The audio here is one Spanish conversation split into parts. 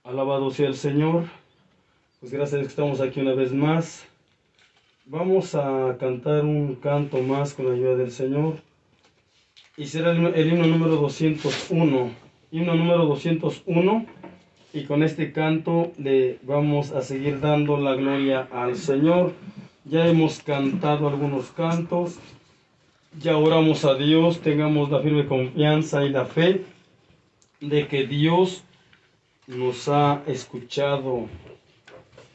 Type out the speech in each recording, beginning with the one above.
Alabado sea el Señor. Pues gracias a Dios que estamos aquí una vez más. Vamos a cantar un canto más con la ayuda del Señor. Y será el himno número 201. Himno número 201. Y con este canto le vamos a seguir dando la gloria al Señor. Ya hemos cantado algunos cantos. Ya oramos a Dios. Tengamos la firme confianza y la fe de que Dios nos ha escuchado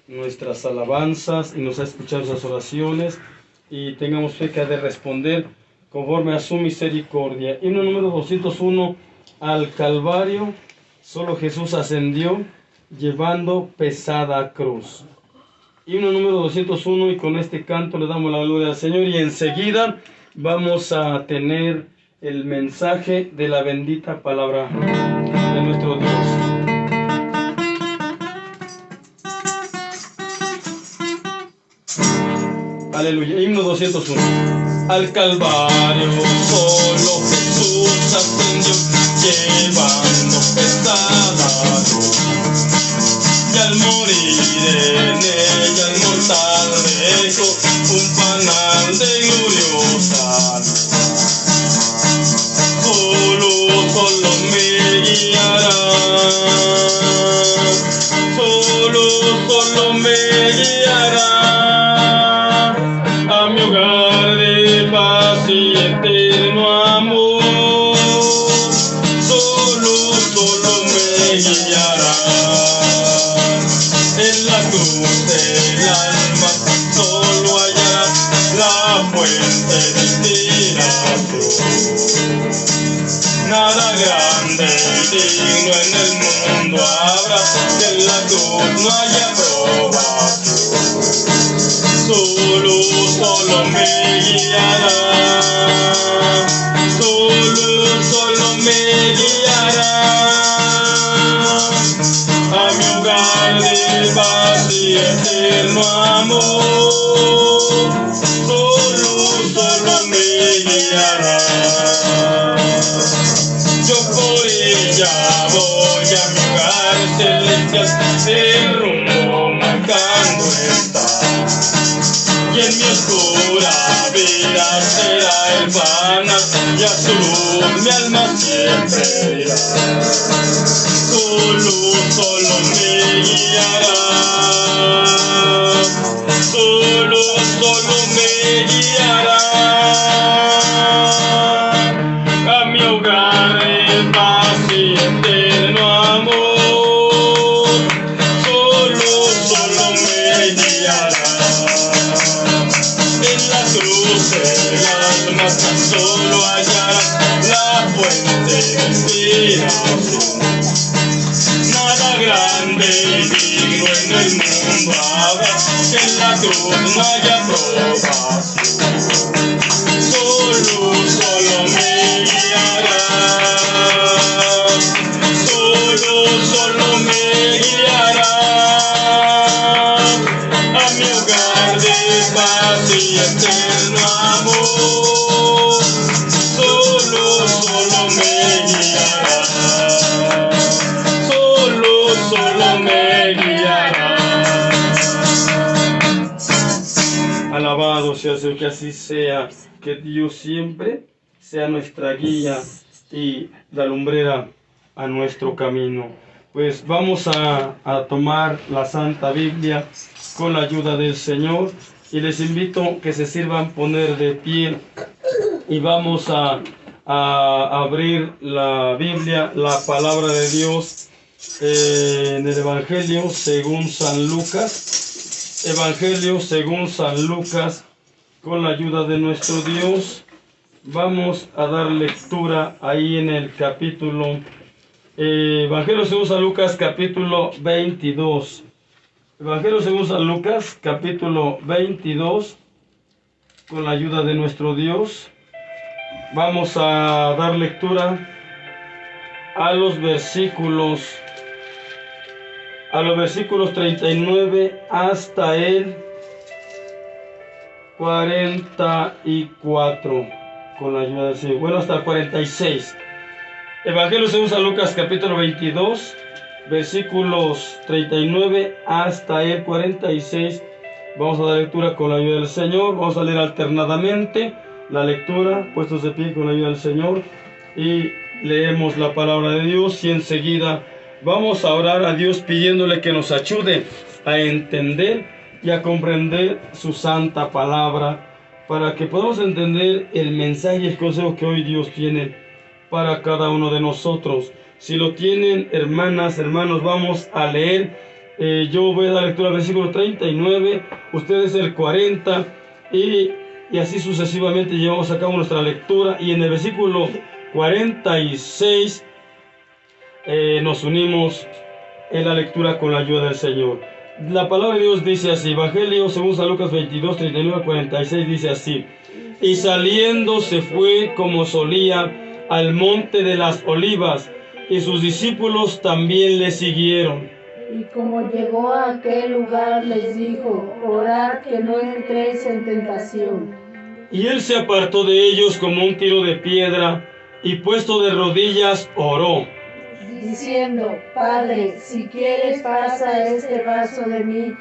nuestras alabanzas y nos ha escuchado esas oraciones, y tengamos fe que ha de responder conforme a su misericordia. Himno número 201. Al Calvario solo Jesús ascendió, llevando pesada cruz. Himno número 201, y con este canto le damos la gloria al Señor, y enseguida vamos a tener el mensaje de la bendita palabra de nuestro Dios. Aleluya. Himno 201. Al Calvario solo Jesús ascendió, llevando pesada cruz. Y al morir en ella el mortal dejó un panal de gloriosa luz. Solo me guiará, solo me guiará a mi hogar de paz y eterno amor. Solo me guiará. En la cruz del alma solo hallará la fuente de inspiración. Nada grande y digno en el mundo habrá, que en la cruz no haya aprobación. Solo me guiará, solo me guiará a mi hogar de paz y eterno amor. Solo me guiará. Yo por ella voy a mi hogar celestial, el rumbo marcando está. Y en mi oscura vida será el pan, y a su luz mi alma siempre irá. Solo me guiará, solo me guiará a mi hogar de paz y eterno amor. Solo me guiará. En la cruz el alma tan solo hallará la fuente de inspiración. Nada grande y digno en el mundo habrá, que en la cruz no haya aprobación. Solo me guiará, solo me guiará a mi hogar de paz y eterno amor. Solo me guiará, solo me guiará. Alabado sea Dios, que así sea, que Dios siempre sea nuestra guía y la lumbrera a nuestro camino. Pues vamos a tomar la Santa Biblia con la ayuda del Señor, y les invito que se sirvan poner de pie, y vamos a abrir la Biblia, la palabra de Dios, en el Evangelio según San Lucas. Evangelio según San Lucas, con la ayuda de nuestro Dios. Vamos a dar lectura ahí en el capítulo, Evangelio según San Lucas, capítulo 22. Evangelio según San Lucas, capítulo 22, con la ayuda de nuestro Dios. Vamos a dar lectura a los versículos 39 hasta el 44, con la ayuda del Señor. Bueno, hasta el 46. Evangelio según San Lucas, capítulo 22, versículos 39 hasta el 46. Vamos a dar lectura con la ayuda del Señor. Vamos a leer alternadamente la lectura, puestos de pie con la ayuda del Señor, y leemos la palabra de Dios, y enseguida vamos a orar a Dios pidiéndole que nos ayude a entender y a comprender su santa palabra, para que podamos entender el mensaje y el consejo que hoy Dios tiene para cada uno de nosotros. Si lo tienen, hermanas, hermanos, vamos a leer. Yo voy a dar lectura al versículo 39, ustedes el 40, y así sucesivamente llevamos a cabo nuestra lectura. Y en el versículo 46 nos unimos en la lectura con la ayuda del Señor. La palabra de Dios dice así, Evangelio según San Lucas 22, 39 a 46, dice así: y saliendo se fue como solía al monte de las olivas, y sus discípulos también le siguieron. Y como llegó a aquel lugar, les dijo: orad que no entréis en tentación. Y él se apartó de ellos como un tiro de piedra, y puesto de rodillas oró, diciendo: Padre, si quieres, pasa este vaso de mí,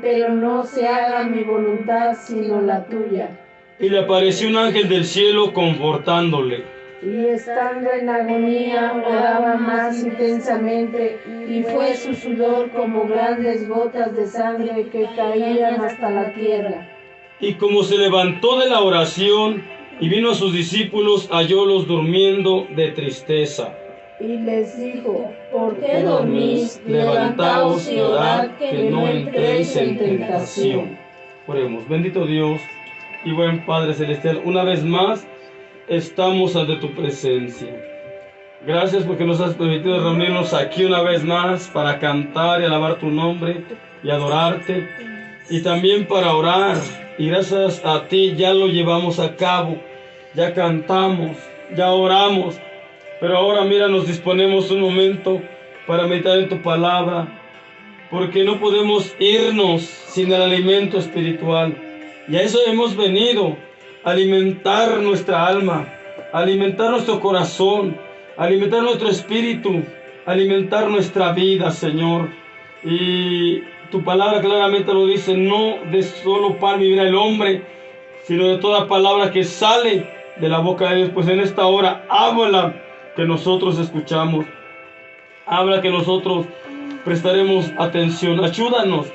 pero no se haga mi voluntad sino la tuya. Y le apareció un ángel del cielo confortándole. Y estando en agonía, oraba más intensamente, y fue su sudor como grandes gotas de sangre que caían hasta la tierra. Y como se levantó de la oración y vino a sus discípulos, hallólos durmiendo de tristeza. Y les dijo: ¿por qué dormís? Levantaos y orad que no entréis en tentación. Oremos. Bendito Dios y buen Padre Celestial, una vez más estamos ante tu presencia. Gracias porque nos has permitido reunirnos aquí una vez más para cantar y alabar tu nombre y adorarte, y también para orar. Y gracias a ti ya lo llevamos a cabo, ya cantamos, ya oramos. Pero ahora mira, nos disponemos un momento para meditar en tu palabra, porque no podemos irnos sin el alimento espiritual. Y a eso hemos venido, a alimentar nuestra alma, a alimentar nuestro corazón, a alimentar nuestro espíritu, a alimentar nuestra vida, Señor. Y tu palabra claramente lo dice: no de solo pan vivirá el hombre, sino de toda palabra que sale de la boca de Dios. Pues en esta hora habla, que nosotros escuchamos, habla que nosotros prestaremos atención. Ayúdanos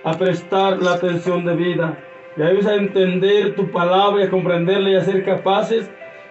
a prestar la atención de vida, y ayúdanos a entender tu palabra, y a comprenderla, y a ser capaces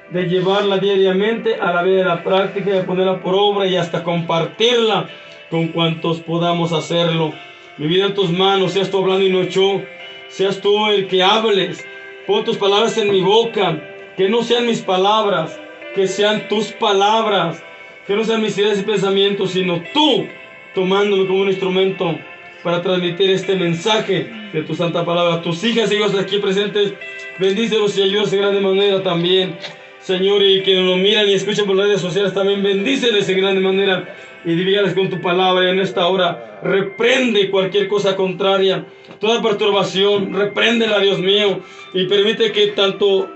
de llevarla diariamente a la vida de la práctica, y de ponerla por obra, y hasta compartirla con cuantos podamos hacerlo. Mi vida en tus manos, seas tú hablando y no yo, seas tú el que hables. Pon tus palabras en mi boca, que no sean mis palabras, que sean tus palabras, que no sean mis ideas y pensamientos, sino tú tomándome como un instrumento para transmitir este mensaje de tu santa palabra. Tus hijas y hijos aquí presentes, bendícelos y ayúdalos en grande manera también, Señor, y quienes nos miran y escuchan por las redes sociales también, bendíceles en grande manera y divígales con tu palabra. Y en esta hora reprende cualquier cosa contraria, toda perturbación, repréndela, Dios mío, y permite que tanto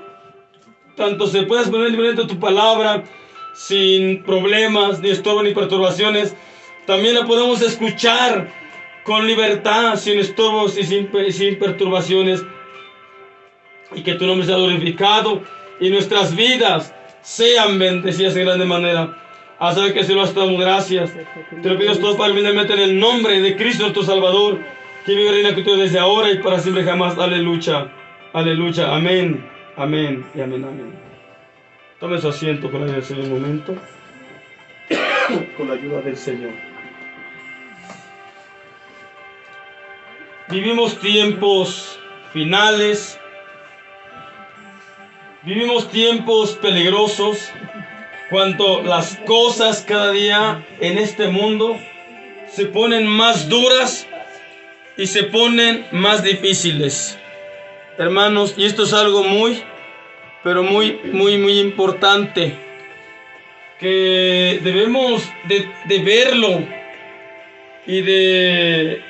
se pueda exponer libremente tu palabra sin problemas, ni estorbo, ni perturbaciones. También la podemos escuchar con libertad, sin estorbos y sin perturbaciones. Y que tu nombre sea glorificado y nuestras vidas sean bendecidas en grande manera. A saber que se lo damos gracias. Te lo pido todo, Padre, humildemente en el nombre de Cristo nuestro Salvador, que vive y reina contigo desde ahora y para siempre jamás. Aleluya. Aleluya. Amén. Amén y amén, amén. Tome su asiento con la ayuda del Señor un momento. Con la ayuda del Señor. Vivimos tiempos finales. Vivimos tiempos peligrosos, cuando las cosas cada día en este mundo se ponen más duras y se ponen más difíciles. Hermanos, y esto es algo pero muy importante, que debemos de verlo y de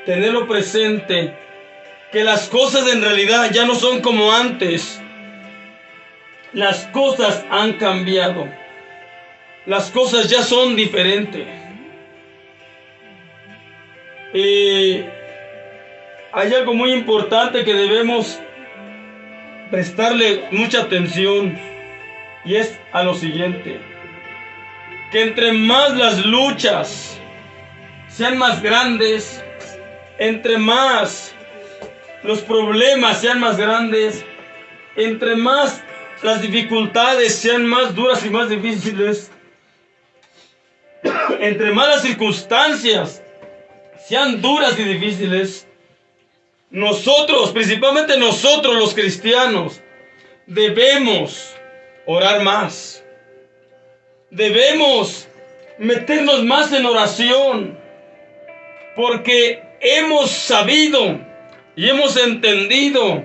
tenerlo presente, que las cosas en realidad ya no son como antes. Las cosas han cambiado. Las cosas ya son diferentes. hay algo muy importante que debemos prestarle mucha atención, y es a lo siguiente: que entre más las luchas sean más grandes, entre más los problemas sean más grandes, entre más las dificultades sean más duras y más difíciles, entre más las circunstancias sean duras y difíciles, nosotros, principalmente nosotros los cristianos, debemos orar más. Debemos meternos más en oración, porque hemos sabido y hemos entendido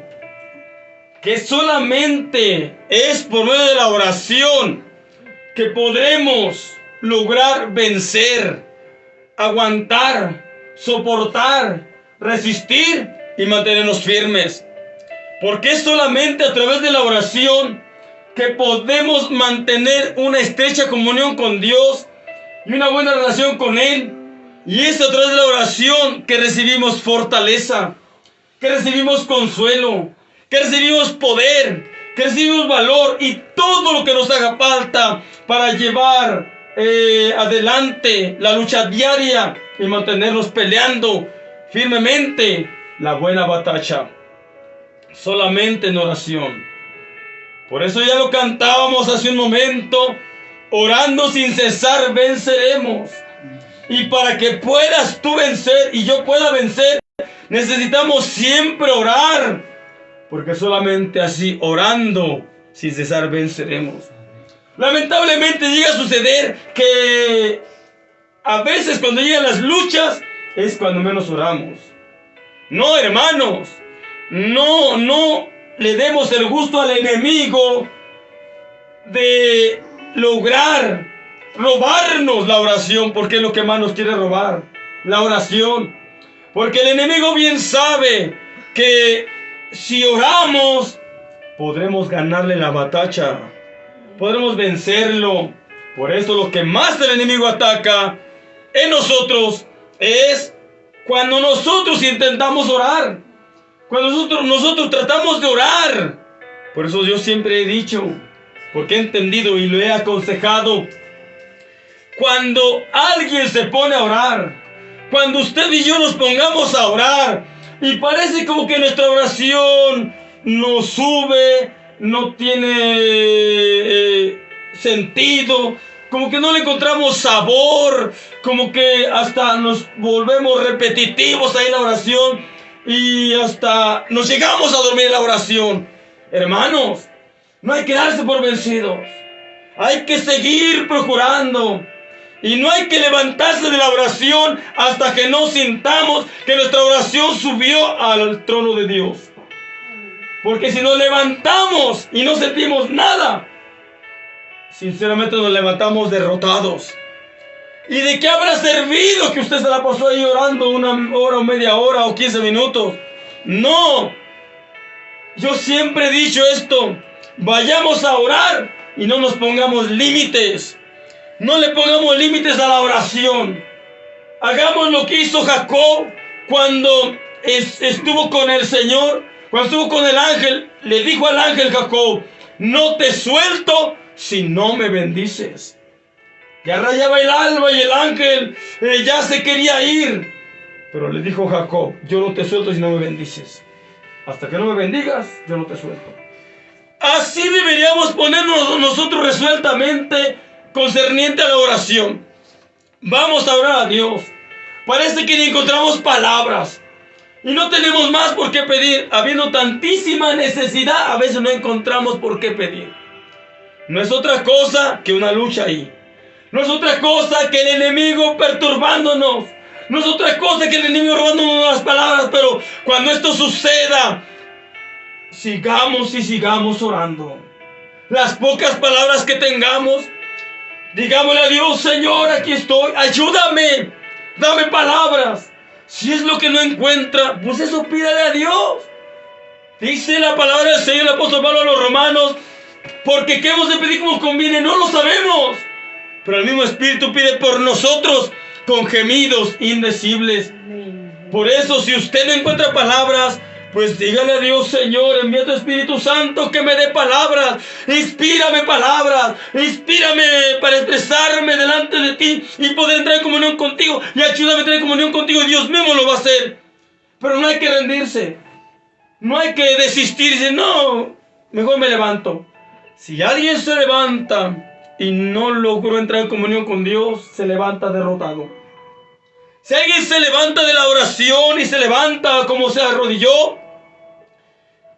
que solamente es por medio de la oración que podremos lograr vencer, aguantar, soportar, resistir y mantenernos firmes. Porque es solamente a través de la oración que podemos mantener una estrecha comunión con Dios y una buena relación con Él. Y es a través de la oración que recibimos fortaleza, que recibimos consuelo, que recibimos poder, que recibimos valor y todo lo que nos haga falta para llevar adelante la lucha diaria y mantenernos peleando firmemente la buena batalla. Solamente en oración. Por eso ya lo cantábamos hace un momento: orando sin cesar venceremos. Y para que puedas tú vencer y yo pueda vencer, necesitamos siempre orar, porque solamente así, orando sin cesar, venceremos. Lamentablemente llega a suceder que a veces cuando llegan las luchas es cuando menos oramos. No, hermanos, no le demos el gusto al enemigo de lograr robarnos la oración, porque es lo que más nos quiere robar, la oración. Porque el enemigo bien sabe que si oramos podremos ganarle la batalla, podremos vencerlo. Por eso lo que más el enemigo ataca en nosotros es cuando nosotros intentamos orar, cuando nosotros tratamos de orar. Por eso yo siempre he dicho, porque he entendido y lo he aconsejado: cuando alguien se pone a orar, cuando usted y yo nos pongamos a orar y parece como que nuestra oración no sube, no tiene sentido, como que no le encontramos sabor, como que hasta nos volvemos repetitivos ahí en la oración y hasta nos llegamos a dormir en la oración. Hermanos, no hay que darse por vencidos, hay que seguir procurando. Y no hay que levantarse de la oración hasta que no sintamos que nuestra oración subió al trono de Dios. Porque si nos levantamos y no sentimos nada, sinceramente nos levantamos derrotados. ¿Y de qué habrá servido que usted se la pasó ahí orando 1 hora o media hora o 15 minutos? No. Yo siempre he dicho esto: vayamos a orar y no nos pongamos límites. No le pongamos límites a la oración. Hagamos lo que hizo Jacob cuando estuvo con el Señor, cuando estuvo con el ángel. Le dijo al ángel Jacob: no te suelto si no me bendices. Ya rayaba el alba y el ángel ya se quería ir. Pero le dijo Jacob: yo no te suelto si no me bendices. Hasta que no me bendigas, yo no te suelto. Así deberíamos ponernos nosotros resueltamente concerniente a la oración. Vamos a orar a Dios. Parece que ni encontramos palabras y no tenemos más por qué pedir. Habiendo tantísima necesidad, a veces no encontramos por qué pedir. No es otra cosa que una lucha ahí. No es otra cosa que el enemigo perturbándonos. No es otra cosa que el enemigo robándonos las palabras. Pero cuando esto suceda, sigamos y sigamos orando. Las pocas palabras que tengamos, digámosle a Dios: Señor, aquí estoy, ayúdame, dame palabras. Si es lo que no encuentra, pues eso pídale a Dios. Dice la palabra del Señor, el apóstol Pablo a los romanos: porque qué hemos de pedir como conviene, no lo sabemos, pero el mismo Espíritu pide por nosotros con gemidos indecibles. Por eso, si usted no encuentra palabras, pues dígale a Dios: Señor, envía tu Espíritu Santo que me dé palabras. Inspírame palabras. Inspírame para expresarme delante de ti y poder entrar en comunión contigo. Y ayúdame a entrar en comunión contigo. Dios mismo lo va a hacer. Pero no hay que rendirse. No hay que desistir y decir: no, mejor me levanto. Si alguien se levanta y no logró entrar en comunión con Dios, se levanta derrotado. Si alguien se levanta de la oración y se levanta como se arrodilló,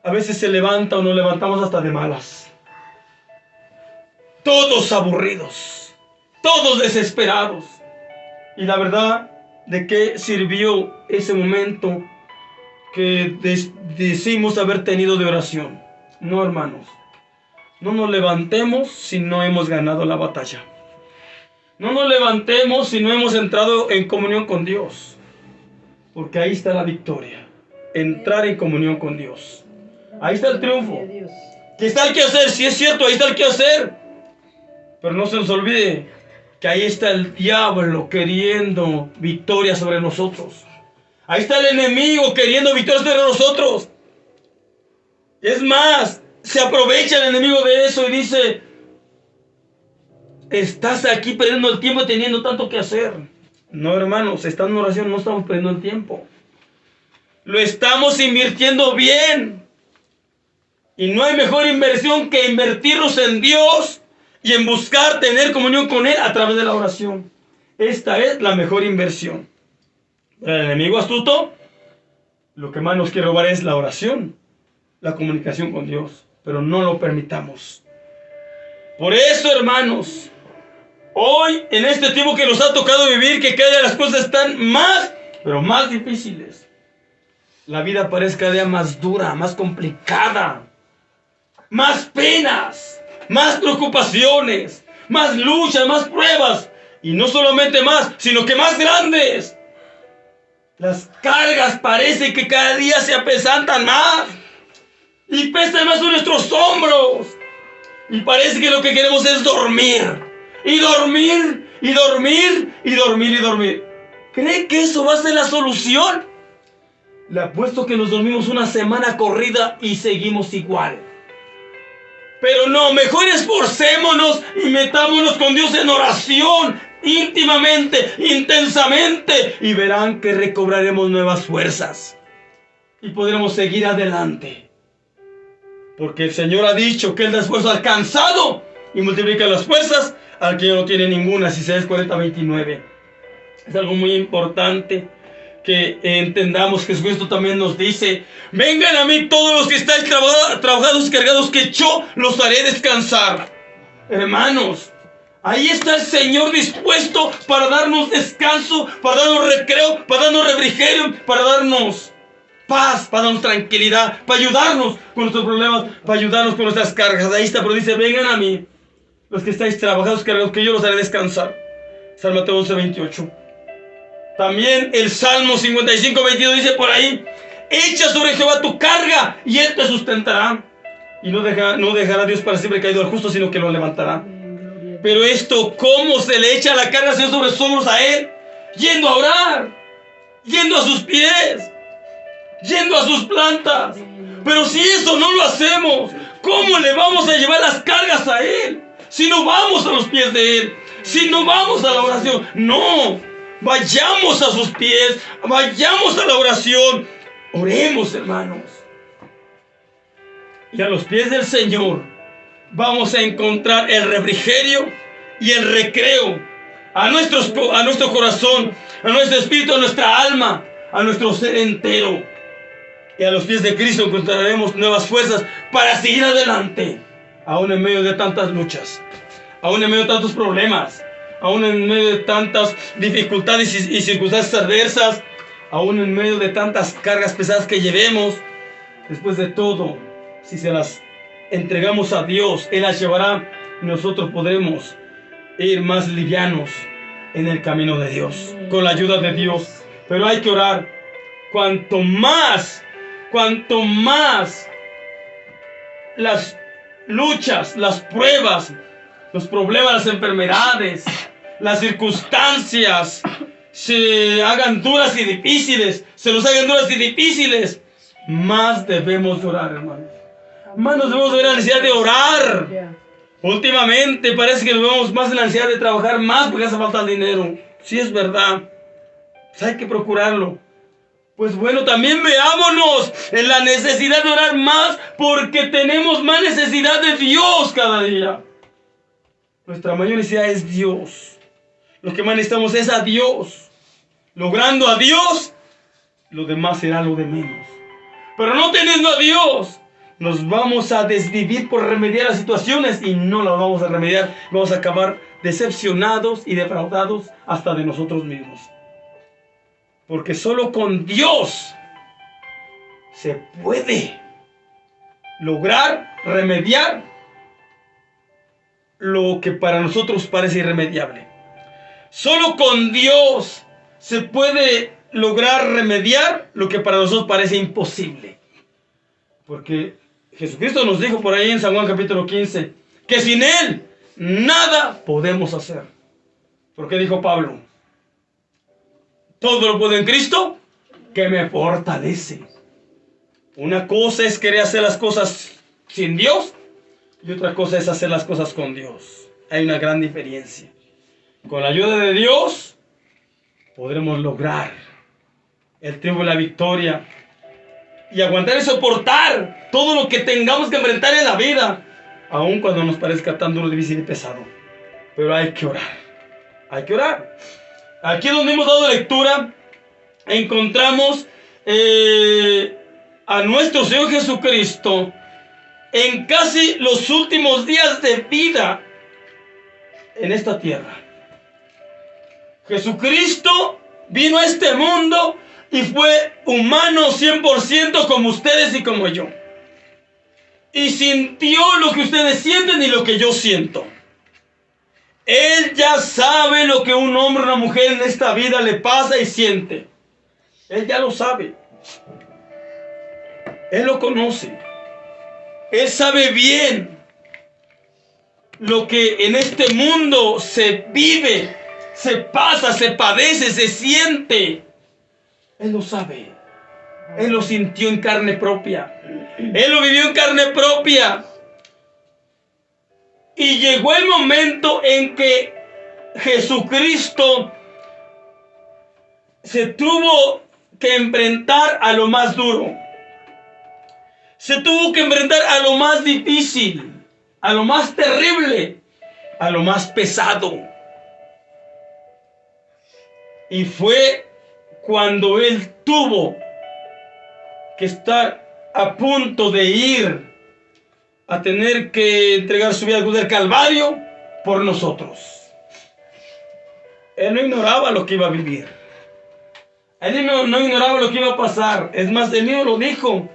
a veces se levanta o nos levantamos hasta de malas. Todos aburridos, todos desesperados. Y la verdad, ¿de qué sirvió ese momento que decimos haber tenido de oración? No, hermanos. No nos levantemos si no hemos ganado la batalla. No nos levantemos si no hemos entrado en comunión con Dios. Porque ahí está la victoria. Entrar en comunión con Dios. Ahí está el triunfo. Que está el que hacer, sí es cierto, ahí está el que hacer. Pero no se nos olvide que ahí está el diablo queriendo victoria sobre nosotros. Ahí está el enemigo queriendo victoria sobre nosotros. Es más, se aprovecha el enemigo de eso y dice: estás aquí perdiendo el tiempo teniendo tanto que hacer. No, hermanos, estando en oración no estamos perdiendo el tiempo. Lo estamos invirtiendo bien. Y no hay mejor inversión que invertirnos en Dios y en buscar tener comunión con Él a través de la oración. Esta es la mejor inversión. El enemigo astuto, lo que más nos quiere robar es la oración, la comunicación con Dios. Pero no lo permitamos. Por eso, hermanos, hoy, en este tiempo que nos ha tocado vivir, que cada día las cosas están más, pero más difíciles. La vida parece cada día más dura, más complicada. Más penas, más preocupaciones, más luchas, más pruebas. Y no solamente más, sino que más grandes. Las cargas parece que cada día se apesantan más. Y pesan más en nuestros hombros. Y parece que lo que queremos es dormir. Y dormir, y dormir, y dormir, y dormir. ¿Cree que eso va a ser la solución? Le apuesto que nos dormimos una semana corrida y seguimos igual. Pero no, mejor esforcémonos y metámonos con Dios en oración, íntimamente, intensamente, y verán que recobraremos nuevas fuerzas y podremos seguir adelante. Porque el Señor ha dicho que Él da esfuerzo al cansado y multiplica las fuerzas al que no tiene ninguna. Isaías 40:29. Es algo muy importante que entendamos. Jesucristo también nos dice: vengan a mí todos los que estáis trabajados y cargados, que yo los haré descansar. Hermanos, ahí está el Señor dispuesto para darnos descanso, para darnos recreo, para darnos refrigerio, para darnos paz, para darnos tranquilidad, para ayudarnos con nuestros problemas, para ayudarnos con nuestras cargas. Ahí está, pero dice: vengan a mí los que estáis trabajados y cargados, que yo los haré descansar. San Mateo 11:28. También el Salmo 55:22 dice por ahí: echa sobre Jehová tu carga y Él te sustentará. Y no dejará Dios para siempre caído al justo, sino que lo levantará. Pero esto, ¿cómo se le echa la carga sobre sus hombros a Él? Yendo a orar, yendo a sus pies, yendo a sus plantas. Pero si eso no lo hacemos, ¿cómo le vamos a llevar las cargas a Él? Si no vamos a los pies de Él, si no vamos a la oración. No, vayamos a sus pies, vayamos a la oración. Oremos, hermanos. Y a los pies del Señor vamos a encontrar el refrigerio y el recreo a nuestro corazón, a nuestro espíritu, a nuestra alma, a nuestro ser entero. Y a los pies de Cristo encontraremos nuevas fuerzas para seguir adelante, aún en medio de tantas luchas, aún en medio de tantos problemas, aún en medio de tantas dificultades y circunstancias adversas, aún en medio de tantas cargas pesadas que llevemos. Después de todo, si se las entregamos a Dios, Él las llevará y nosotros podremos ir más livianos en el camino de Dios, con la ayuda de Dios. Pero hay que orar. Cuanto más las luchas, las pruebas, los problemas, las enfermedades, las circunstancias se hagan duras y difíciles, más debemos de orar, hermanos. Más nos debemos de ver la necesidad de orar. Últimamente parece que nos vemos más en la ansiedad de trabajar más porque hace falta el dinero. Sí, es verdad. Pues hay que procurarlo. Pues bueno, también veámonos en la necesidad de orar más porque tenemos más necesidad de Dios cada día. Nuestra mayor necesidad es Dios. Lo que más necesitamos es a Dios. Logrando a Dios, lo demás será lo de menos. Pero no teniendo a Dios, nos vamos a desvivir por remediar las situaciones y no las vamos a remediar. Vamos a acabar decepcionados y defraudados hasta de nosotros mismos. Porque solo con Dios se puede lograr remediar lo que para nosotros parece irremediable. Solo con Dios se puede lograr remediar lo que para nosotros parece imposible. Porque Jesucristo nos dijo por ahí en San Juan capítulo 15 que sin Él nada podemos hacer. Porque dijo Pablo: todo lo puedo en Cristo que me fortalece. Una cosa es querer hacer las cosas sin Dios y otra cosa es hacer las cosas con Dios. Hay una gran diferencia. Con la ayuda de Dios podremos lograr el triunfo y la victoria y aguantar y soportar todo lo que tengamos que enfrentar en la vida, aun cuando nos parezca tan duro, difícil y pesado. Pero hay que orar. Hay que orar. Aquí donde hemos dado lectura, encontramos a nuestro Señor Jesucristo en casi los últimos días de vida en esta tierra. Jesucristo vino a este mundo y fue humano 100% como ustedes y como yo. Y sintió lo que ustedes sienten y lo que yo siento. Él ya sabe lo que un hombre o una mujer en esta vida le pasa y siente. Él ya lo sabe. Él lo conoce. Él sabe bien lo que en este mundo se vive, se pasa, se padece, se siente. Él lo sabe. Él lo sintió en carne propia. Él lo vivió en carne propia. Y llegó el momento en que Jesucristo se tuvo que enfrentar a lo más duro. Se tuvo que enfrentar a lo más difícil, a lo más terrible, a lo más pesado. Y fue cuando Él tuvo que estar a punto de ir a tener que entregar su vida al cruz del Calvario por nosotros. Él no ignoraba lo que iba a vivir. Él no ignoraba lo que iba a pasar. Es más, Él mismo lo dijo.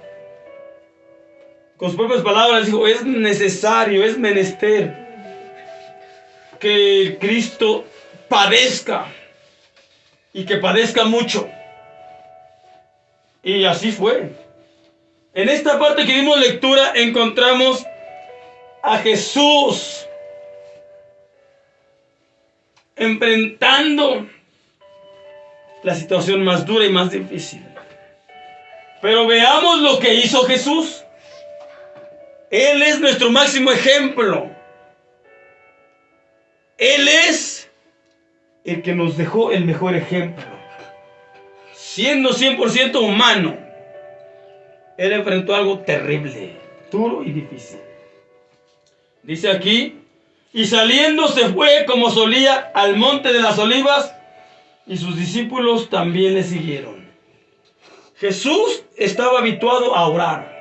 Con sus propias palabras dijo: es necesario, es menester que Cristo padezca y que padezca mucho. Y así fue. En esta parte que dimos lectura encontramos a Jesús enfrentando la situación más dura y más difícil. Pero veamos lo que hizo Jesús. Él es nuestro máximo ejemplo. Él es el que nos dejó el mejor ejemplo. Siendo 100% humano, Él enfrentó algo terrible, duro y difícil. Dice aquí: y saliendo se fue como solía al monte de las olivas, y sus discípulos también le siguieron. Jesús estaba habituado a orar.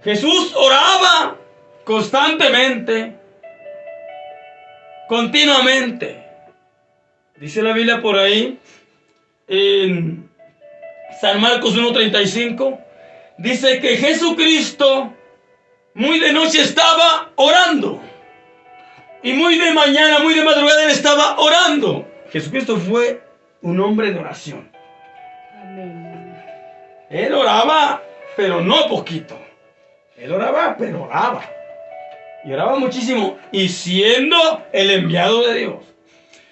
Jesús oraba constantemente, continuamente. Dice la Biblia por ahí, en San Marcos 1:35, dice que Jesucristo muy de noche estaba orando. Y muy de mañana, muy de madrugada, Él estaba orando. Jesucristo fue un hombre de oración. Amén. Él oraba, pero no poquito. Él oraba, pero oraba. Y oraba muchísimo. Y siendo el enviado de Dios,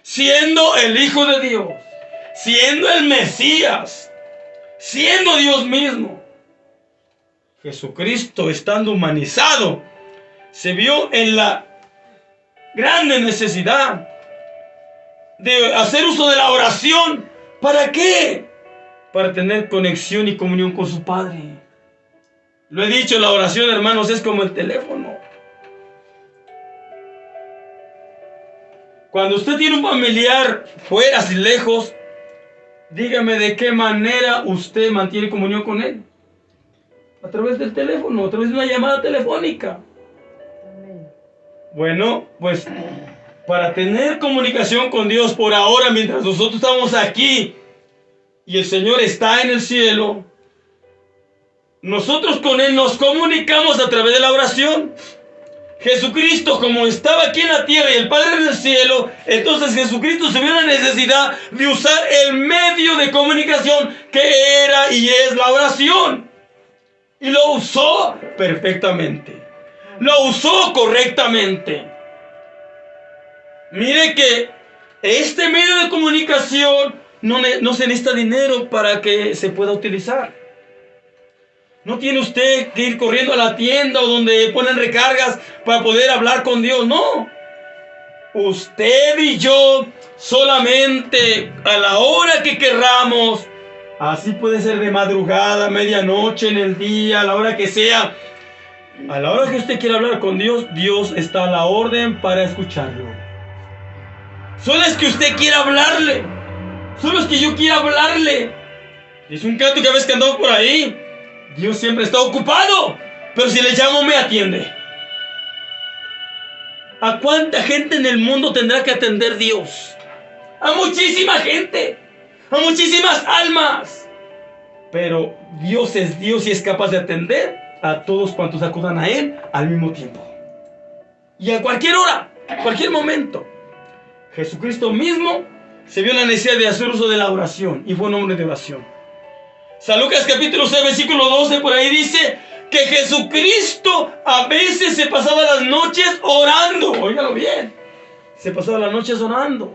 siendo el Hijo de Dios, siendo el Mesías, siendo Dios mismo. Jesucristo, estando humanizado, se vio en la grande necesidad de hacer uso de la oración. ¿Para qué? Para tener conexión y comunión con su Padre. Lo he dicho, la oración, hermanos, es como el teléfono. Cuando usted tiene un familiar fuera, así lejos, dígame de qué manera usted mantiene comunión con él. A través del teléfono, a través de una llamada telefónica. Bueno, pues para tener comunicación con Dios por ahora, mientras nosotros estamos aquí y el Señor está en el cielo, nosotros con Él nos comunicamos a través de la oración. Jesucristo, como estaba aquí en la tierra y el Padre en el cielo, entonces Jesucristo se vio la necesidad de usar el medio de comunicación que era y es la oración. Y lo usó perfectamente. Lo usó correctamente. Mire que este medio de comunicación no se necesita dinero para que se pueda utilizar. No tiene usted que ir corriendo a la tienda o donde ponen recargas para poder hablar con Dios. No. Usted y yo solamente a la hora que querramos. Así puede ser de madrugada, medianoche, en el día, a la hora que sea. A la hora que usted quiera hablar con Dios, Dios está a la orden para escucharlo. Solo es que usted quiera hablarle. Solo es que yo quiera hablarle. Es un canto que a veces que andamos por ahí. Dios siempre está ocupado, pero si le llamo me atiende. ¿A cuánta gente en el mundo tendrá que atender Dios? A muchísima gente, a muchísimas almas. Pero Dios es Dios y es capaz de atender a todos cuantos acudan a Él al mismo tiempo. Y a cualquier hora, a cualquier momento. Jesucristo mismo se vio la necesidad de hacer uso de la oración y fue un hombre de oración. San Lucas capítulo 6 versículo 12 por ahí dice que Jesucristo a veces se pasaba las noches orando. Óigalo bien, se pasaba las noches orando.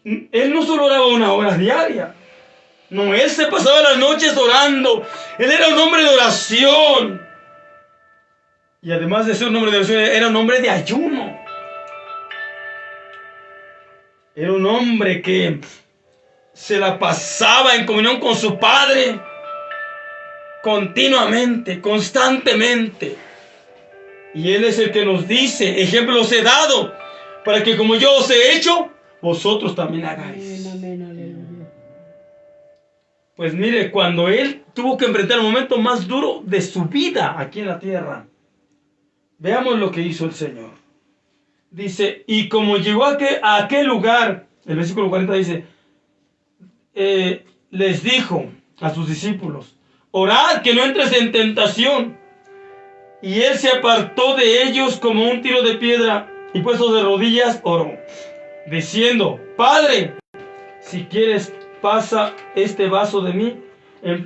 Él no solo oraba 1 hora diaria. No, Él se pasaba las noches orando. Él era un hombre de oración. Y además de ser un hombre de oración, era un hombre de ayuno. Era un hombre que se la pasaba en comunión con su Padre continuamente, constantemente. Y Él es el que nos dice, ejemplos he dado, para que como yo os he hecho, vosotros también hagáis. Amén, aleluya. Pues mire, cuando Él tuvo que enfrentar el momento más duro de su vida aquí en la tierra, veamos lo que hizo el Señor. Dice, y como llegó a aquel lugar, el versículo 40 dice, les dijo a sus discípulos, orad que no entres en tentación. Y Él se apartó de ellos como un tiro de piedra y puesto de rodillas oró, diciendo, Padre, si quieres pasa este vaso de mí,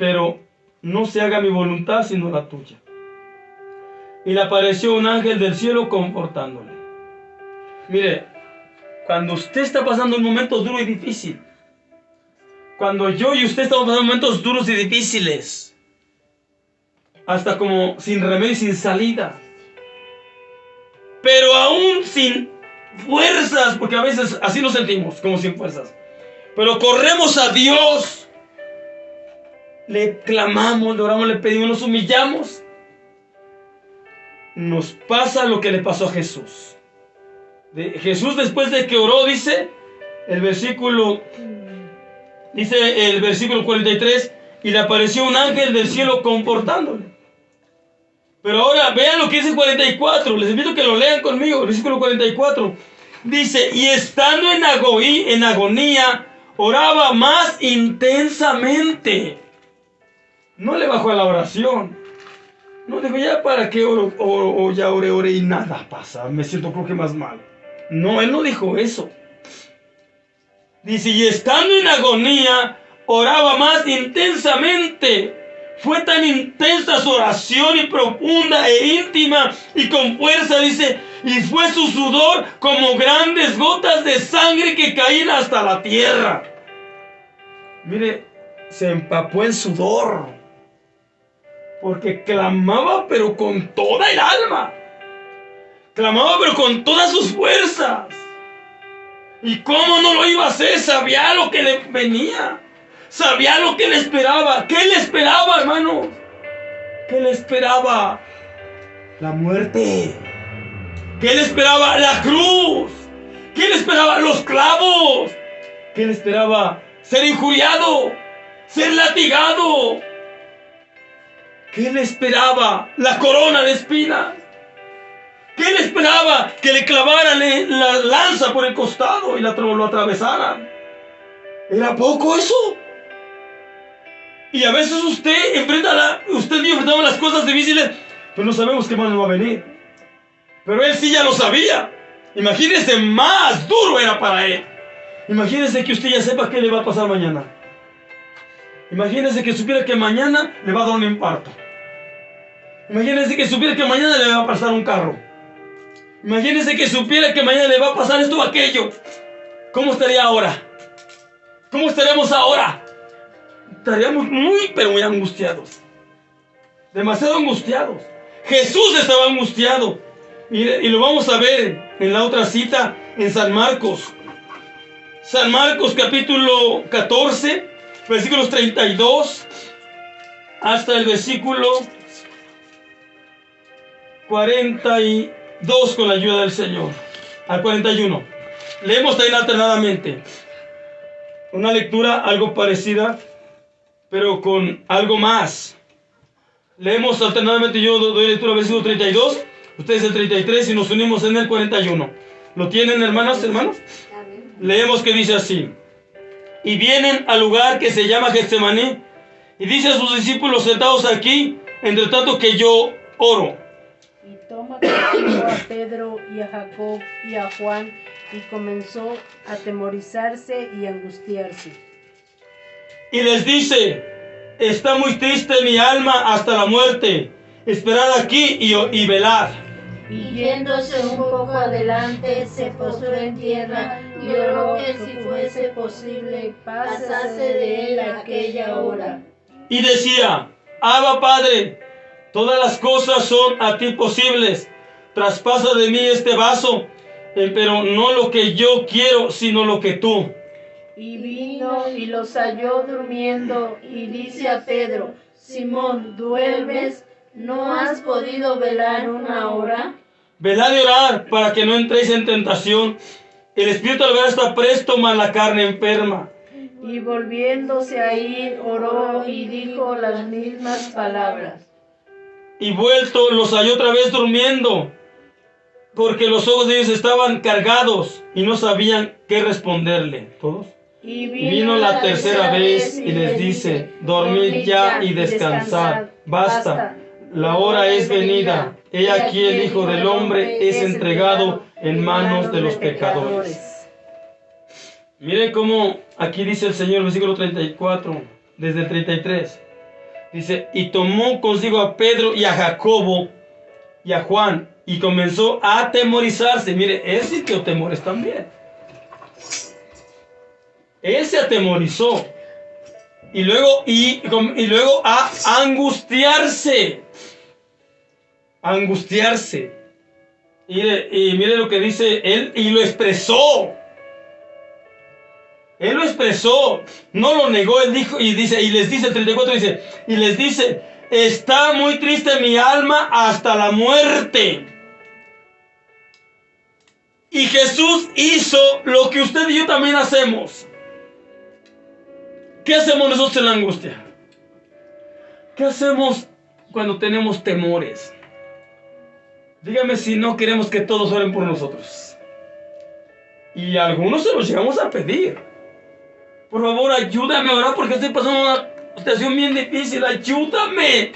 pero no se haga mi voluntad sino la tuya. Y le apareció un ángel del cielo confortándole. Mire, cuando usted está pasando un momento duro y difícil, cuando yo y usted estamos pasando momentos duros y difíciles, hasta como sin remedio y sin salida, pero aún sin fuerzas, porque a veces así nos sentimos, como sin fuerzas, pero corremos a Dios, le clamamos, le oramos, le pedimos, nos humillamos, nos pasa lo que le pasó a Jesús. Jesús, después de que oró, dice el versículo 43, y le apareció un ángel del cielo confortándole. Pero ahora vean lo que dice el 44, les invito a que lo lean conmigo, el versículo 44. Dice, y estando en agonía, oraba más intensamente. No le bajó a la oración. No dijo, ya para qué oro, ya oré y nada pasa, me siento creo que más mal. No, Él no dijo eso. Dice, y estando en agonía, oraba más intensamente. Fue tan intensa su oración y profunda e íntima y con fuerza, dice, y fue su sudor como grandes gotas de sangre que caían hasta la tierra. Mire, se empapó en sudor, porque clamaba pero con toda el alma, clamaba pero con todas sus fuerzas. ¿Y cómo no lo iba a hacer? Sabía lo que le venía, sabía lo que le esperaba. ¿Qué le esperaba, hermano? ¿Qué le esperaba? La muerte. ¿Qué le esperaba? La cruz. ¿Qué le esperaba? Los clavos. ¿Qué le esperaba? Ser injuriado, ser latigado. ¿Qué le esperaba? La corona de espinas. ¿Qué le esperaba? Que le clavaran la lanza por el costado y lo atravesaran. ¿Era poco eso? Y a veces usted y yo enfrentamos las cosas difíciles, pero no sabemos qué más nos va a venir. Pero él sí ya lo sabía. Imagínese, más duro era para él. Imagínese que usted ya sepa qué le va a pasar mañana. Imagínese que supiera que mañana le va a dar un infarto. Imagínese que supiera que mañana le va a pasar un carro. Imagínese que supiera que mañana le va a pasar esto o aquello. ¿Cómo estaría ahora? ¿Cómo estaríamos ahora? Estaríamos muy, pero muy angustiados. Demasiado angustiados. Jesús estaba angustiado. Y lo vamos a ver en la otra cita, en San Marcos. San Marcos capítulo 14, versículos 32 hasta el versículo 42 con la ayuda del Señor. Al 41. Leemos también alternadamente. Una lectura algo parecida, pero con algo más. Leemos alternadamente, yo doy lectura al versículo 32, ustedes el 33 y nos unimos en el 41. ¿Lo tienen, hermanos? Leemos que dice así. Y vienen al lugar que se llama Getsemaní, y dice a sus discípulos: sentados aquí, entre tanto que yo oro. Y toma consigo a Pedro y a Jacob y a Juan, y comenzó a atemorizarse y angustiarse. Y les dice: está muy triste mi alma hasta la muerte. Esperad aquí y velad. Y yéndose un poco adelante, se postró en tierra y oró que si fuese posible pasase de él aquella hora. Y decía: Abba, Padre, todas las cosas son a ti posibles. Traspasa de mí este vaso, pero no lo que yo quiero, sino lo que tú. Y vino y los halló durmiendo, y dice a Pedro: Simón, ¿duermes? ¿No has podido velar una hora? Velad y orad para que no entréis en tentación. El espíritu al ver está presto, mas la carne enferma. Y volviéndose a ir, oró y dijo las mismas palabras. Y vuelto los halló otra vez durmiendo, porque los ojos de ellos estaban cargados y no sabían qué responderle. ¿Todos? Y vino la tercera vez y les dice: dormid ya y descansad. Basta, la hora es venida. He aquí el Hijo del Hombre es entregado en manos de los pecadores. Miren cómo aquí dice el Señor, versículo 34, desde el 33. Dice: y tomó consigo a Pedro y a Jacobo y a Juan, y comenzó a atemorizarse. Mire, él sintió temores también. Él se atemorizó. Y luego a angustiarse. Angustiarse. Y mire lo que dice él, y lo expresó. Él lo expresó, no lo negó. Él dijo, y les dice, el 34 dice, y les dice: está muy triste mi alma hasta la muerte. Y Jesús hizo lo que usted y yo también hacemos. ¿Qué hacemos nosotros en la angustia? ¿Qué hacemos cuando tenemos temores? Dígame si no queremos que todos oren por nosotros. Y a algunos se los llegamos a pedir. Por favor, ayúdame a orar porque estoy pasando una situación bien difícil. Ayúdame.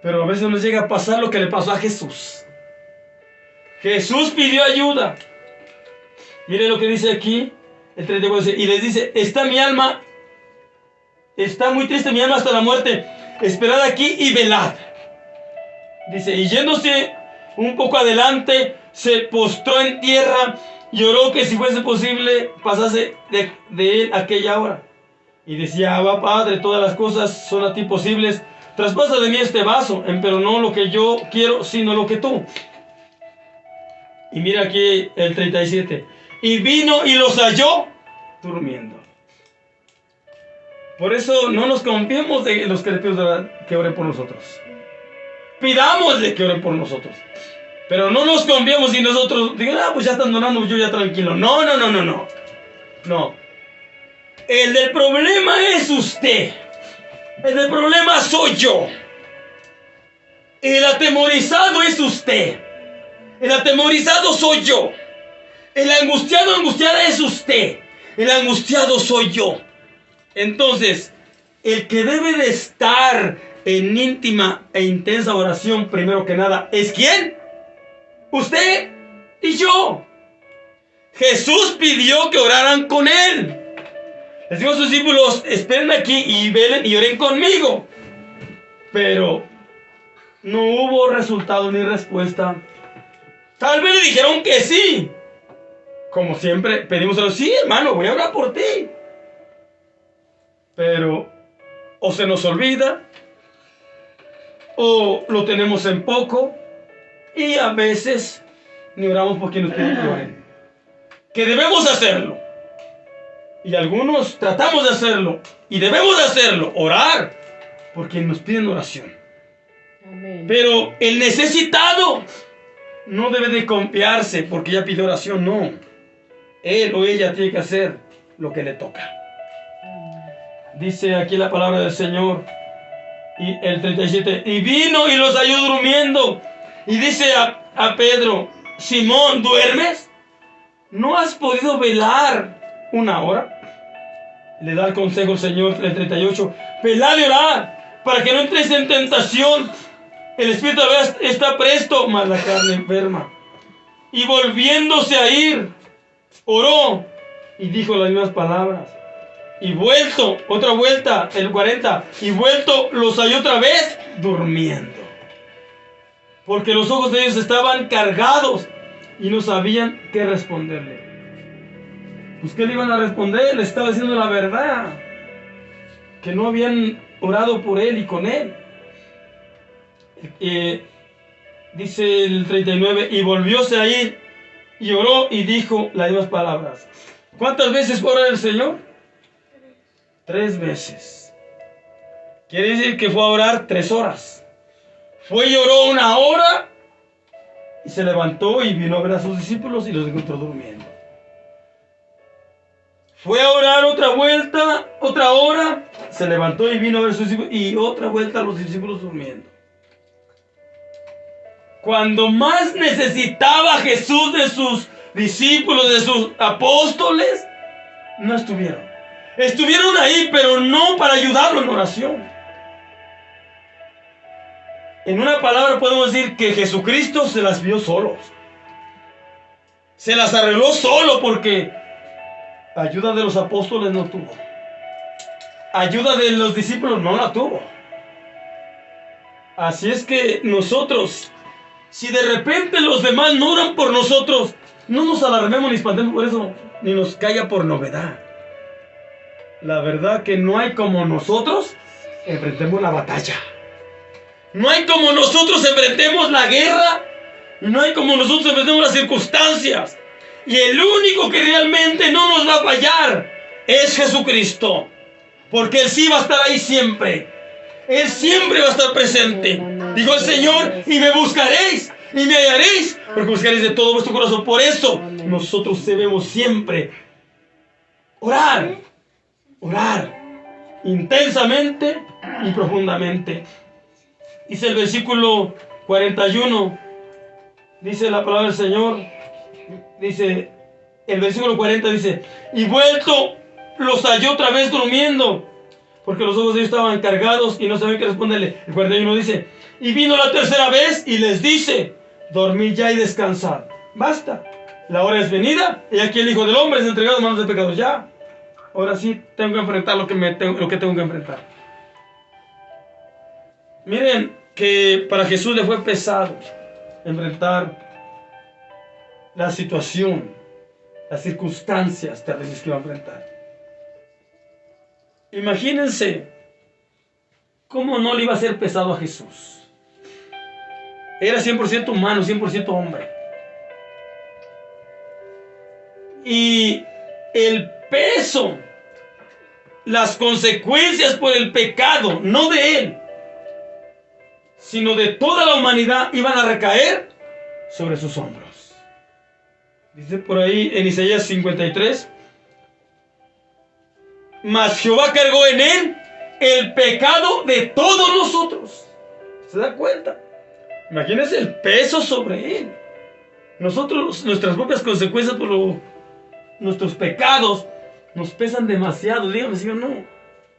Pero a veces nos llega a pasar lo que le pasó a Jesús. Jesús pidió ayuda. Mire lo que dice aquí, el 34, y les dice: está muy triste mi alma hasta la muerte. Esperad aquí y velad. Dice: y yéndose un poco adelante, se postró en tierra y oró que si fuese posible pasase de él aquella hora. Y decía: Abba, Padre, todas las cosas son a ti posibles. Traspasa de mí este vaso, pero no lo que yo quiero, sino lo que tú. Y mira aquí el 37. Y vino y los halló durmiendo. Por eso no nos confiemos de los que le pedimos que oren por nosotros. Pidámosle que oren por nosotros. Pero no nos confiemos y nosotros digamos: pues ya están orando, yo ya tranquilo. No. No. El del problema es usted. El del problema soy yo. El atemorizado es usted. El atemorizado soy yo. El angustiado, angustiada es usted. El angustiado soy yo. Entonces, el que debe de estar en íntima e intensa oración, primero que nada, ¿es quién? Usted y yo. Jesús pidió que oraran con él. Les digo a sus discípulos: esperen aquí y velen y oren conmigo. Pero no hubo resultado ni respuesta. Tal vez le dijeron que sí. Como siempre pedimos a los: sí, hermano, voy a orar por ti. Pero o se nos olvida, o lo tenemos en poco, y a veces ni oramos por quien nos pide que oren. Que debemos hacerlo. Y algunos tratamos de hacerlo, y debemos de hacerlo, orar por quien nos piden oración. Amén. Pero el necesitado no debe de confiarse porque ya pide oración, no. Él o ella tiene que hacer lo que le toca. Dice aquí la palabra del Señor, y el 37, y vino y los halló durmiendo. Y dice a Pedro: Simón, ¿duermes? ¿No has podido velar una hora? Le da el consejo el Señor, el 38, velad y orad, para que no entréis en tentación. El espíritu está presto, mas la carne enferma. Y volviéndose a ir, oró y dijo las mismas palabras. Y vuelto, otra vuelta, el 40, y vuelto los halló otra vez durmiendo. Porque los ojos de ellos estaban cargados y no sabían qué responderle. Pues ¿qué le iban a responder? Le estaba diciendo la verdad, que no habían orado por él y con él. Dice el 39, y volvióse a ir y oró y dijo las mismas palabras. ¿Cuántas veces fue a orar el Señor? 3 veces. Quiere decir que fue a orar 3 horas. Fue y oró 1 hora y se levantó y vino a ver a sus discípulos y los encontró durmiendo. Fue a orar otra vuelta, otra hora, se levantó y vino a ver a sus discípulos y otra vuelta a los discípulos durmiendo. Cuando más necesitaba Jesús de sus discípulos, de sus apóstoles, no estuvieron. Estuvieron ahí, pero no para ayudarlo en oración. En una palabra podemos decir que Jesucristo se las vio solos. Se las arregló solo porque ayuda de los apóstoles no tuvo. Ayuda de los discípulos no la tuvo. Así es que nosotros, si de repente los demás no oran por nosotros, no nos alarmemos ni espantemos por eso, ni nos caiga por novedad. La verdad que no hay como nosotros enfrentemos la batalla. No hay como nosotros enfrentemos la guerra. Y no hay como nosotros enfrentemos las circunstancias. Y el único que realmente no nos va a fallar es Jesucristo. Porque Él sí va a estar ahí siempre. Él siempre va a estar presente. Dijo el Señor: y me buscaréis y me hallaréis, porque buscaréis de todo vuestro corazón. Por eso nosotros debemos siempre orar intensamente y profundamente. Dice el versículo 41, dice la palabra del Señor, dice el versículo 40, dice: y vuelto los halló otra vez durmiendo, porque los ojos de ellos estaban cargados y no sabían qué responderle. El 41 dice: y vino la tercera vez y les dice: dormid ya y descansad, basta, la hora es venida, y aquí el Hijo del Hombre es entregado en manos de pecadores. Ya, ahora sí tengo que enfrentar lo que tengo que enfrentar. Miren que para Jesús le fue pesado enfrentar la situación, las circunstancias terribles que va a enfrentar. Imagínense cómo no le iba a ser pesado a Jesús. Era 100% humano, 100% hombre. Y el peso, las consecuencias por el pecado, no de él, sino de toda la humanidad, iban a recaer sobre sus hombros. Dice por ahí en Isaías 53, mas Jehová cargó en él el pecado de todos nosotros. ¿Se da cuenta? Imagínense el peso sobre él. Nosotros, nuestras propias consecuencias por nuestros pecados nos pesan demasiado. Dígame si o no.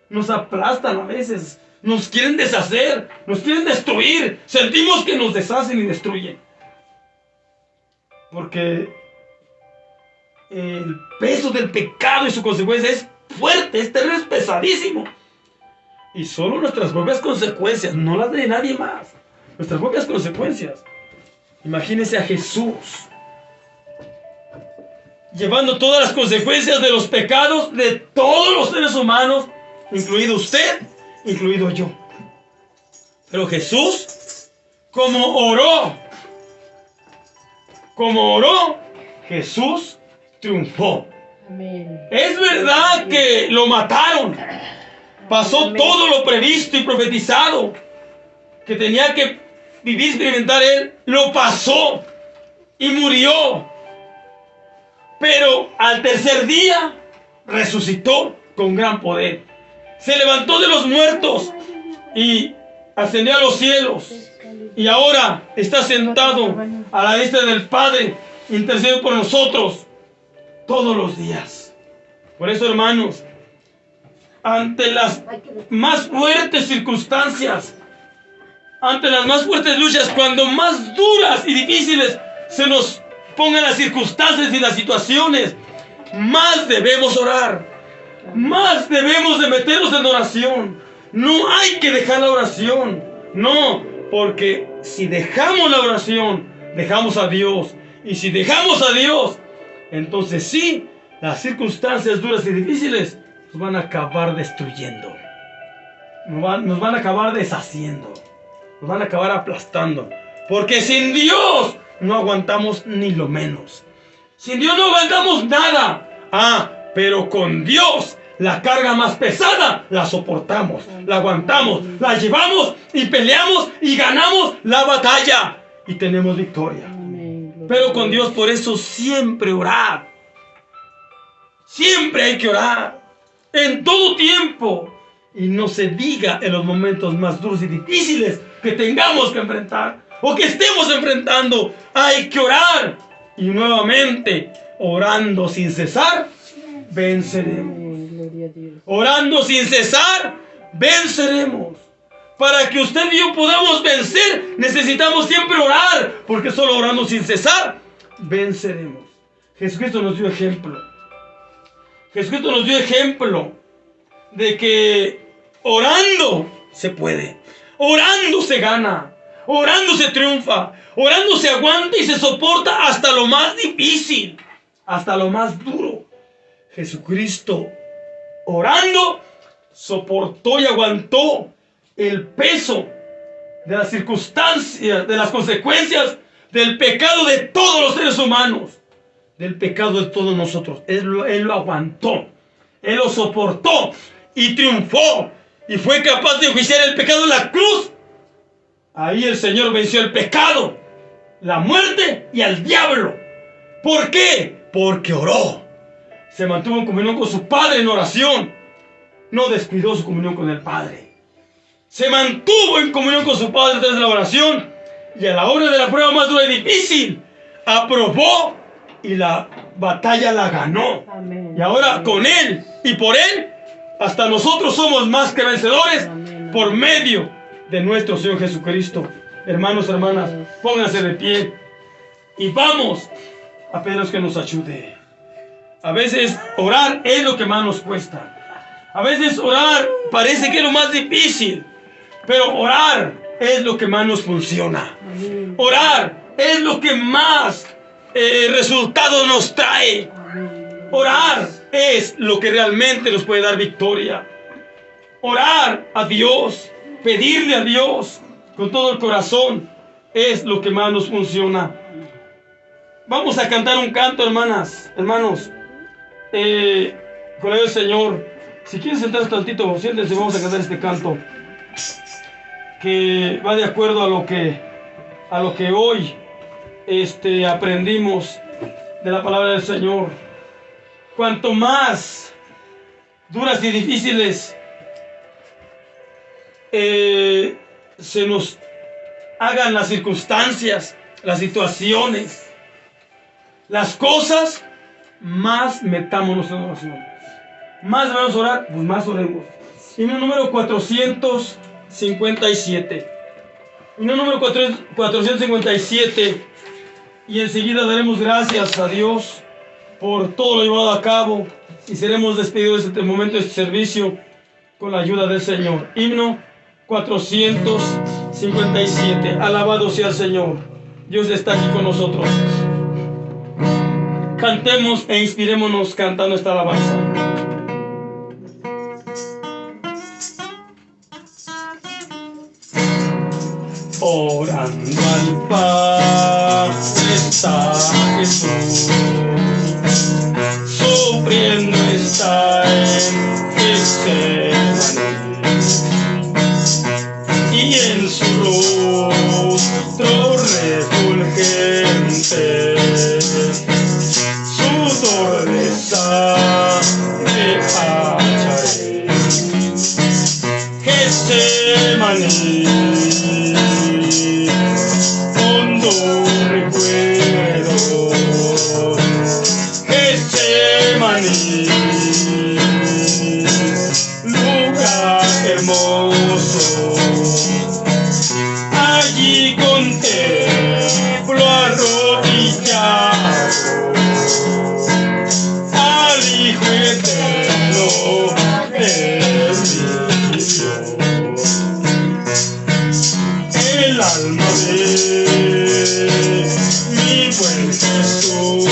Nos aplastan a veces. Nos quieren deshacer. Nos quieren destruir. Sentimos que nos deshacen y destruyen. Porque el peso del pecado y su consecuencia es fuerte, es terrible, es pesadísimo. Y solo nuestras propias consecuencias, no las de nadie más. Nuestras propias consecuencias. Imagínese a Jesús llevando todas las consecuencias de los pecados de todos los seres humanos, incluido usted, incluido yo. Pero Jesús, como oró, Jesús triunfó. Amén. Es verdad que lo mataron. Pasó Amén. todo lo previsto y profetizado que tenía que vivir, experimentar él. Lo pasó y murió. Pero al tercer día resucitó con gran poder. Se levantó de los muertos y ascendió a los cielos. Y ahora está sentado a la diestra del Padre, intercediendo por nosotros todos los días. Por eso, hermanos, ante las más fuertes circunstancias, ante las más fuertes luchas, cuando más duras y difíciles se nos pongan las circunstancias y las situaciones, más debemos orar, más debemos de meternos en oración. No hay que dejar la oración, no, porque si dejamos la oración, dejamos a Dios, y si dejamos a Dios, entonces sí, las circunstancias duras y difíciles nos van a acabar destruyendo, nos van a acabar deshaciendo, nos van a acabar aplastando, porque sin Dios no aguantamos ni lo menos. Sin Dios no aguantamos nada. Pero con Dios la carga más pesada la soportamos, la aguantamos, la llevamos y peleamos y ganamos la batalla y tenemos victoria. Pero con Dios, por eso siempre orar. Siempre hay que orar, en todo tiempo. Y no se diga en los momentos más duros y difíciles que tengamos que enfrentar o que estemos enfrentando. Hay que orar. Y nuevamente, orando sin cesar, venceremos. Orando sin cesar, venceremos. Para que usted y yo podamos vencer, necesitamos siempre orar, porque solo orando sin cesar, venceremos. Jesucristo nos dio ejemplo. Jesucristo nos dio ejemplo de que orando se puede, orando se gana, orando se triunfa, orando se aguanta y se soporta hasta lo más difícil, hasta lo más duro. Jesucristo, orando, soportó y aguantó el peso de las circunstancias, de las consecuencias del pecado de todos los seres humanos, del pecado de todos nosotros. Él lo aguantó, Él lo soportó y triunfó y fue capaz de enjuiciar el pecado en la cruz. Ahí el Señor venció el pecado, la muerte y al diablo. ¿Por qué? Porque oró. Se mantuvo en comunión con su Padre en oración. No descuidó su comunión con el Padre. Se mantuvo en comunión con su Padre a través de la oración. Y a la hora de la prueba más dura y difícil, aprobó y la batalla la ganó. Amén. Y ahora con Él y por Él, hasta nosotros somos más que vencedores. Amén. Por medio de nuestro Señor Jesucristo. Hermanos, hermanas, pónganse de pie y vamos a pedirnos que nos ayude. A veces orar es lo que más nos cuesta. A veces orar parece que es lo más difícil, pero orar es lo que más nos funciona. Orar es lo que más resultados nos trae. Orar es lo que realmente nos puede dar victoria. Orar a Dios, pedirle a Dios con todo el corazón, es lo que más nos funciona. Vamos a cantar un canto, hermanos, con el Señor. Si quieren sentarse tantito, siéntense, vamos a cantar este canto que va de acuerdo a lo que hoy aprendimos de la palabra del Señor. Cuanto más duras y difíciles se nos hagan las circunstancias, las situaciones, las cosas, más metámonos en oración. Más vamos a orar, pues más oremos. Himno número 457. Himno número 457. Y enseguida daremos gracias a Dios por todo lo llevado a cabo. Y seremos despedidos de este momento, de este servicio, con la ayuda del Señor. Himno 457. Alabado sea el Señor. Dios está aquí con nosotros. Cantemos e inspirémonos cantando esta alabanza. Orando al Padre está Jesús, sufriendo está en Getsemaní, y en su rostro refulgente sudor de sangre hallaré. Getsemaní, hondo recuerdo. Getsemaní, lugar hermoso. Allí contemplo arrodillado al Hijo eterno de mi Dios. El alma de mi buen Jesús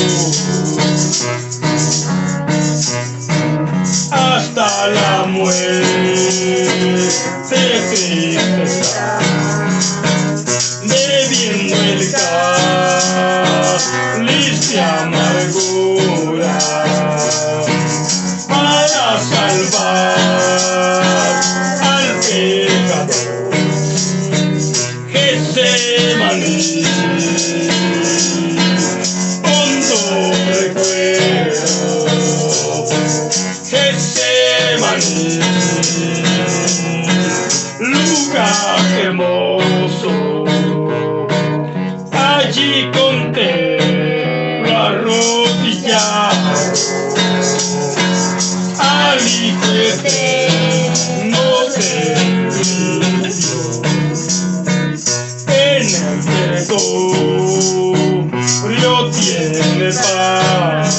hasta la muerte triste está, bebiendo el cáliz de amargura para salvar al pecador. Getsemaní, hondo recuerdo. Getsemaní, lugar hermoso. Allí contemplo arrodillado al Hijo eterno de mi Dios. En el territorio tiene paz,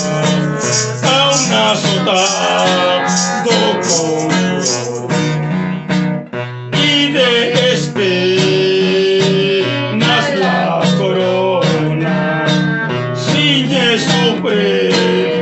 aún azotado con dolor, y de espinas la corona ciñe su frente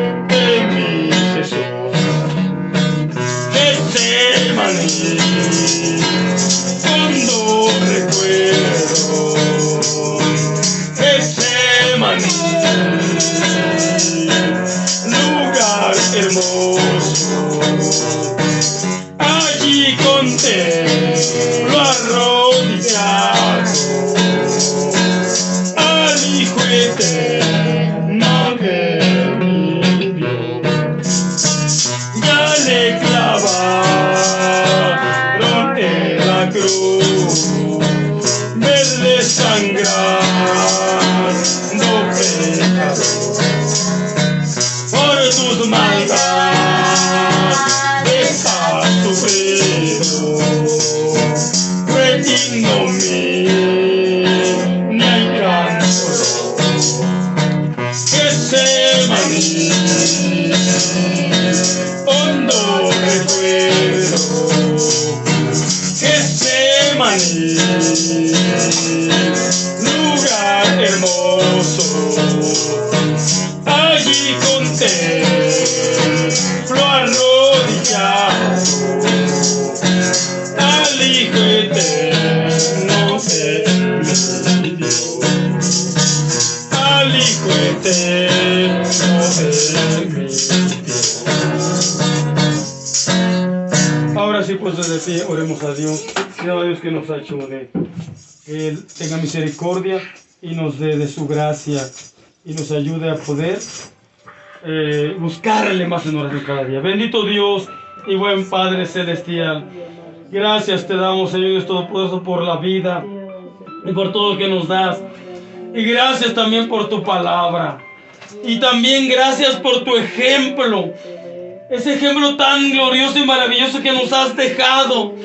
Ahora sí, pues desde pie, oremos a Dios. Pido a Dios que nos ayude, que Él tenga misericordia y nos dé de su gracia y nos ayude a poder buscarle más en oración cada día. Bendito Dios y buen Padre Celestial, gracias te damos, Señor Dios Todopoderoso, por la vida y por todo lo que nos das. Y gracias también por tu palabra. Y también gracias por tu ejemplo. Ese ejemplo tan glorioso y maravilloso que nos has dejado.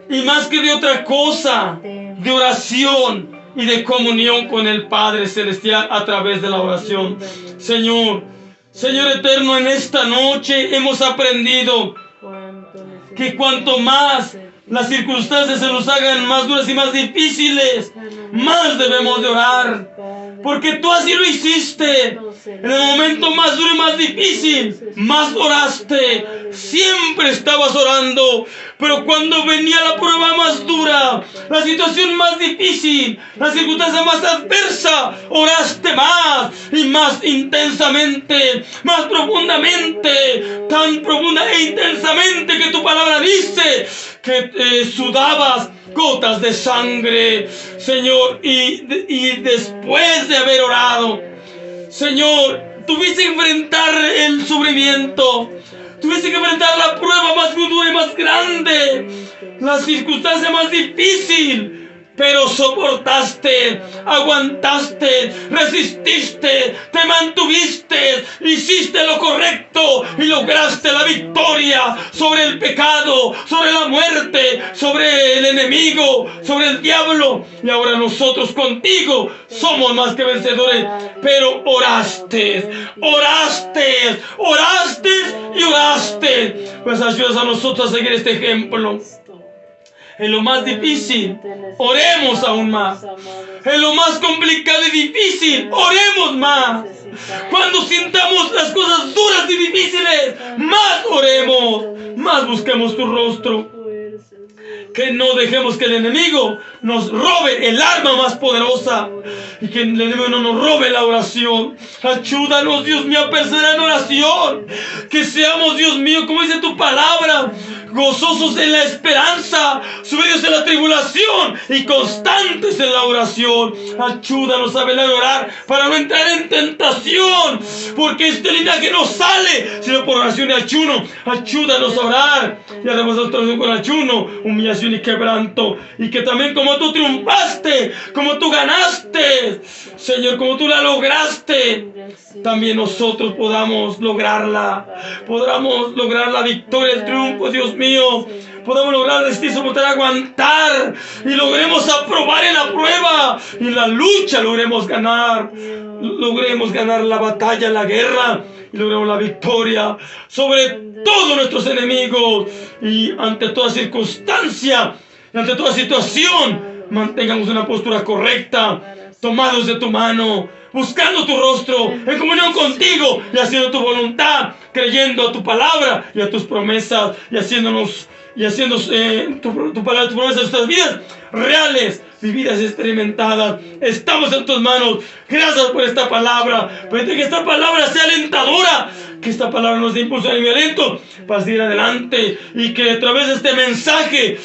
Y más que de otra cosa, de oración y de comunión con el Padre Celestial a través de la oración. Señor eterno, en esta noche hemos aprendido que cuanto más las circunstancias se nos hagan más duras y más difíciles, más debemos de orar. Porque tú así lo hiciste. En el momento más duro y más difícil, más oraste. Siempre estabas orando. Pero cuando venía la prueba más dura, la situación más difícil, la circunstancia más adversa, oraste más y más intensamente, más profundamente, tan profunda e intensamente que tu palabra dice que sudabas gotas de sangre, Señor, y después de haber orado, Señor, tuviste que enfrentar el sufrimiento, tuviste que enfrentar la prueba más dura y más grande, la circunstancia más difícil, pero soportaste, aguantaste, resististe, te mantuviste, hiciste lo correcto y lograste la victoria sobre el pecado, sobre la muerte, sobre el enemigo, sobre el diablo. Y ahora nosotros contigo somos más que vencedores, pero oraste y oraste. Pues ayudas a nosotros a seguir este ejemplo. En lo más difícil, oremos aún más. En lo más complicado y difícil, oremos más. Cuando sintamos las cosas duras y difíciles, más oremos, más busquemos tu rostro. Que no dejemos que el enemigo nos robe el arma más poderosa y que el enemigo no nos robe la oración. Ayúdanos, Dios mío, a perseverar en oración. Que seamos, Dios mío, como dice tu palabra, gozosos en la esperanza, sumidos en la tribulación y constantes en la oración. Ayúdanos a velar y orar para no entrar en tentación, porque este linaje no sale sino por oración y ayuno. Ayúdanos a orar y haremos nuestra oración con ayuno, humillación y quebranto, y que también como tú triunfaste, como tú ganaste, Señor, como tú la lograste, también nosotros podamos lograrla, podamos lograr la victoria, el triunfo, Dios mío, podamos lograr resistir, soportar, aguantar, y logremos aprobar en la prueba, y en la lucha logremos ganar la batalla, la guerra, y logremos la victoria sobre todos nuestros enemigos. Y ante toda circunstancia, y ante toda situación, mantengamos una postura correcta, tomados de tu mano, buscando tu rostro, en comunión contigo y haciendo tu voluntad, creyendo a tu palabra y a tus promesas, y haciendo tu palabra, tus promesas, nuestras vidas reales, vividas y experimentadas. Estamos en tus manos. Gracias por esta palabra. Permite que esta palabra sea alentadora, que esta palabra nos dé impulso y aliento para seguir adelante, y que a través de este mensaje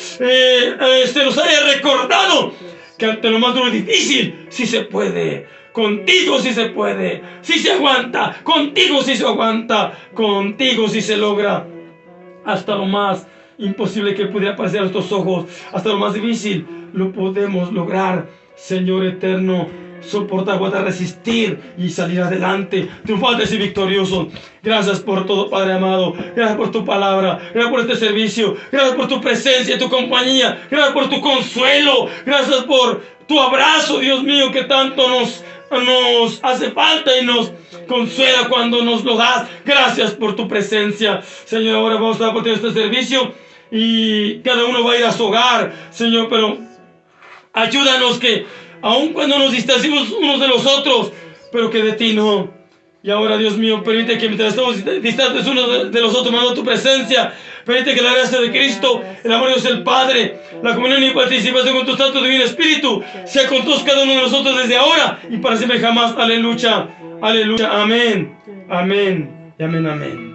nos haya recordado que ante lo más duro y difícil, sí se puede. Contigo sí se puede, sí se aguanta, contigo sí se aguanta, contigo sí se logra. Hasta lo más imposible que pudiera parecer a nuestros ojos, hasta lo más difícil, lo podemos lograr, Señor eterno. Soportar, aguantar, resistir y salir adelante, triunfantes y victoriosos. Gracias por todo, Padre amado. Gracias por tu palabra. Gracias por este servicio. Gracias por tu presencia y tu compañía. Gracias por tu consuelo. Gracias por tu abrazo, Dios mío, que tanto nos hace falta y nos consuela cuando nos lo das. Gracias por tu presencia, Señor. Ahora vamos a dar por este servicio y cada uno va a ir a su hogar, Señor, pero ayúdanos que aun cuando nos distanciamos unos de los otros, pero que de ti no. Y ahora, Dios mío, permite que mientras estamos distantes unos de los otros, mando tu presencia. Permite que la gracia de Cristo, el amor de Dios el Padre, la comunión y participación con tu Santo Divino Espíritu sea con todos cada uno de nosotros desde ahora y para siempre jamás. Aleluya. Aleluya, amén, amén y amén, amén.